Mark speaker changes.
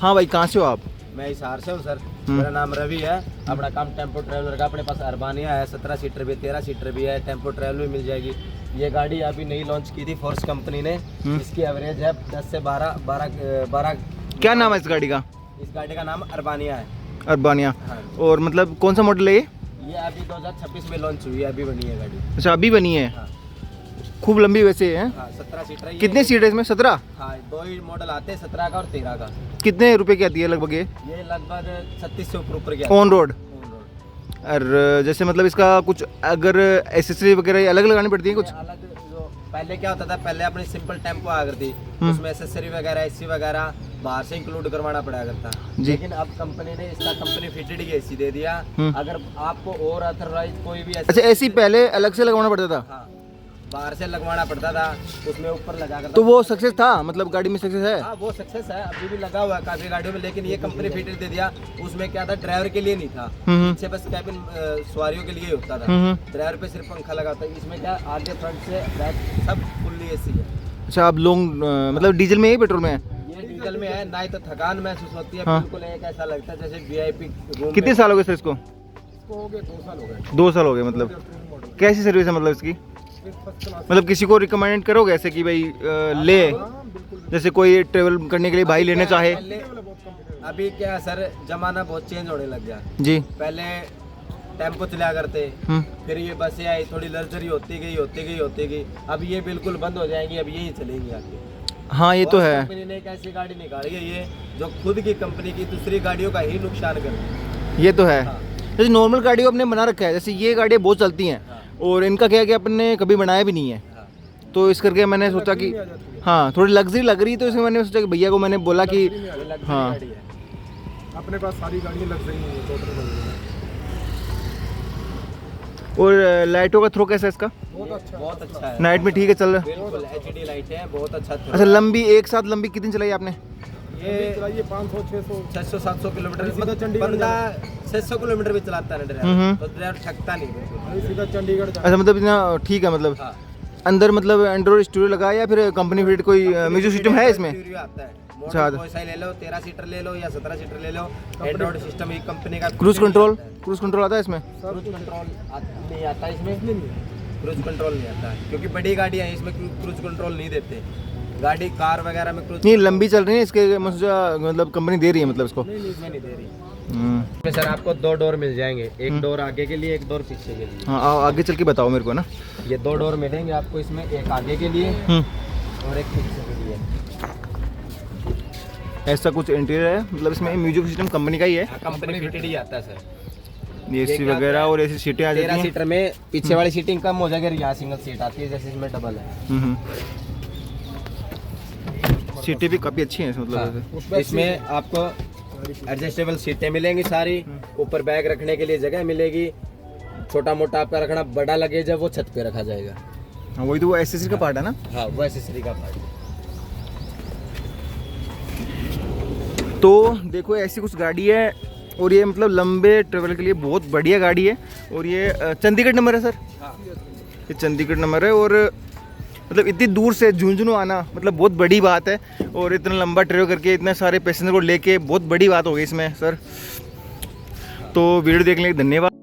Speaker 1: हाँ भाई, कहाँ से हो आप?
Speaker 2: मैं हिसार से हूँ सर। मेरा नाम रवि है। अपना काम टेम्पो ट्रैवलर का। अपने पास अरबानिया है, 17 सीटर भी, 13 सीटर भी है, टेम्पो ट्रैवलर भी मिल जाएगी। ये गाड़ी अभी नई लॉन्च की थी फोर्स कंपनी ने। इसकी एवरेज है 10 से 12।
Speaker 1: क्या नाम है इस गाड़ी का?
Speaker 2: इस गाड़ी का नाम अरबानिया है।
Speaker 1: अरबानिया।
Speaker 2: हाँ।
Speaker 1: और मतलब कौन सा मॉडल है ये?
Speaker 2: ये अभी 2026 में लॉन्च हुई है, अभी बनी है गाड़ी।
Speaker 1: अच्छा, अभी बनी है।
Speaker 2: हाँ।
Speaker 1: खूब लंबी वैसे है।
Speaker 2: हाँ, 17 सीटर है।
Speaker 1: कितने सीट है इसमें? 17?
Speaker 2: हाँ, 2 ही मॉडल आते हैं, 17 का और 13 का।
Speaker 1: कितने रुपए की आती है लगभग ये?
Speaker 2: ये लगभग 36 से ऊपर गया।
Speaker 1: On road?
Speaker 2: On road.
Speaker 1: और जैसे मतलब इसका कुछ अगर एसेसरी वगैरह अलग लगानी पड़ती है कुछ?
Speaker 2: अलग जो पहले क्या होता था, पहले अपनी सिंपल टेम्पो आ करती, उसमें एसेसरी वगैरह, एसी वगैरह बाहर से इंक्लूड करवाना पड़ा करता। लेकिन अब कंपनी ने इसका कंपनी फिटेड ही एसी दे दिया। अगर आपको और अथराइज कोई भी
Speaker 1: अच्छा, एसी पहले अलग से लगवाना पड़ता था?
Speaker 2: हाँ, बाहर से लगवाना पड़ता था, उसमें ऊपर लगा कर।
Speaker 1: तो वो सक्सेस था? मतलब गाड़ी में सक्सेस है?
Speaker 2: हाँ, वो सक्सेस है, अभी भी लगा हुआ है काफी गाड़ियों में। लेकिन ये कंपनी फिटेड दे दिया। उसमें क्या था, ड्राइवर के लिए नहीं था, पीछे बस कैबिन सवारियों के लिए होता था। ड्राइवर पे सिर्फ पंखा लगा था। इसमें क्या, आगे फ्रंट से बैक सब फुल्ली एसी है।
Speaker 1: अच्छा, अब लॉन्ग मतलब डीजल में है, पेट्रोल में है?
Speaker 2: ये डीजल में है। ना ही तो थकान महसूस होती है।
Speaker 1: हाँ।
Speaker 2: बिल्कुल एक ऐसा लगता है जैसे वीआईपी रूम।
Speaker 1: कितने साल हो गए सर इसको?
Speaker 2: इसको हो गए 2 साल हो गए।
Speaker 1: 2 साल हो गए। मतलब कैसी सर्विस है मतलब इसकी? मतलब किसी को रिकमेंड करोगे ऐसे कि भाई ले, जैसे कोई ट्रेवल करने के लिए भाई लेना चाहे?
Speaker 2: अभी क्या सर, जमाना बहुत चेंज होने लग गया
Speaker 1: जी।
Speaker 2: पहले टेम्पो चला करते, फिर ये बसें आई, थोड़ी लग्जरी होती गई। अब ये बिल्कुल बंद हो जाएंगी, अब यही चलेंगी आगे।
Speaker 1: हाँ, ये तो है।
Speaker 2: कंपनी ने एक ऐसी गाड़ी निकाली है ये, जो खुद की कंपनी की दूसरी गाड़ियों का ही नुकसान कर।
Speaker 1: ये तो है।
Speaker 2: हाँ।
Speaker 1: जैसे नॉर्मल गाड़ियों अपने बना रखा है, जैसे ये गाड़ियाँ बहुत चलती हैं।
Speaker 2: हाँ।
Speaker 1: और इनका क्या है कि अपने कभी बनाया भी नहीं है।
Speaker 2: हाँ।
Speaker 1: तो इस करके मैंने सोचा कि हाँ, थोड़ी लग्जरी लग रही, तो इसमें मैंने सोचा कि भैया को मैंने बोला कि हाँ,
Speaker 2: गाड़ी है।
Speaker 3: अपने पास सारी गाड़ियाँ लग रही हैं, टोटल।
Speaker 1: और लाइटों का थ्रो कैसा है इसका?
Speaker 2: बहुत अच्छा है।
Speaker 1: नाइट में ठीक है चल रहा है?
Speaker 2: बिल्कुल एचडी लाइट है, बहुत अच्छा।
Speaker 1: अच्छा, लंबी एक साथ लंबी कितनी चलाई आपने?
Speaker 2: ये
Speaker 3: चलाइए 500, 600,
Speaker 2: 600-700 किलोमीटर।
Speaker 3: सीधा चंडीगढ़
Speaker 2: बंदा 600 किलोमीटर भी चलाता है ड्राइवर, तो ड्राइवर थकता नहीं बिल्कुल।
Speaker 3: सीधा चंडीगढ़ जा।
Speaker 1: अच्छा, मतलब इतना ठीक है। मतलब
Speaker 2: हाँ।
Speaker 1: अंदर मतलब एंड्रॉइड स्टूडियो लगा है या फिर कंपनी फिट कोई म्यूजिक सिस्टम है इसमें?
Speaker 2: स्टीरियो आता है।
Speaker 1: अच्छा।
Speaker 2: कोई सा ले लो, 13 सीटर ले लो या 17 सीटर ले लो, एंड्रॉइड सिस्टम ही कंपनी का।
Speaker 1: क्रूज कंट्रोल आता है इसमें?
Speaker 2: क्रूज कंट्रोल नहीं आता इसमें। क्रूज कंट्रोल नहीं आता है, क्योंकि बड़ी गाड़ी है, इसमें क्रूज कंट्रोल नहीं देते। गाड़ी कार वगैरह में क्रूज
Speaker 1: नहीं, लंबी चल रही है इसके, मतलब कंपनी दे रही है मतलब इसको?
Speaker 2: इसमें नहीं दे रही। सर आपको 2 डोर मिल जाएंगे, एक डोर आगे के लिए, एक डोर पीछे के लिए।
Speaker 1: हाँ, आओ आगे चल के बताओ मेरे को ना।
Speaker 2: ये 2 डोर मिलेंगे आपको इसमें, एक आगे के लिए और एक पीछे के लिए।
Speaker 1: ऐसा कुछ इंटीरियर है, मतलब इसमें म्यूजिक सिस्टम कंपनी का ही है?
Speaker 2: कंपनी फिटेड ही आता है सर।
Speaker 1: एसी वगैरह और ऐसी सीटें आ जाती
Speaker 2: 13
Speaker 1: हैं।
Speaker 2: सीटर में पीछे वाली सीटिंग कम हो जाएगी, यहाँ सिंगल सीट आती है, जैसे इसमें डबल है।
Speaker 1: सीटें भी काफ़ी अच्छी हैं मतलब।
Speaker 2: हाँ। इसमें आपको एडजस्टेबल सीटें मिलेंगी सारी, ऊपर बैग रखने के लिए जगह मिलेगी। छोटा मोटा आपका रखना, बड़ा लगे जब वो छत पे रखा जाएगा।
Speaker 1: हाँ, वही तो वो एसेसरी का पार्ट है ना?
Speaker 2: हाँ, वो एसेसरी का पार्ट।
Speaker 1: तो देखो, ऐसी कुछ गाड़ी है और ये मतलब लंबे ट्रेवल के लिए बहुत बढ़िया गाड़ी है। और ये चंडीगढ़ नंबर है सर?
Speaker 2: हाँ।
Speaker 1: ये चंडीगढ़ नंबर है। और मतलब इतनी दूर से झुंझुनू आना मतलब बहुत बड़ी बात है। और इतना लंबा ट्रेवल करके इतने सारे पैसेंजर को लेके बहुत बड़ी बात हो गई इसमें सर। तो वीडियो देखने के लिए धन्यवाद।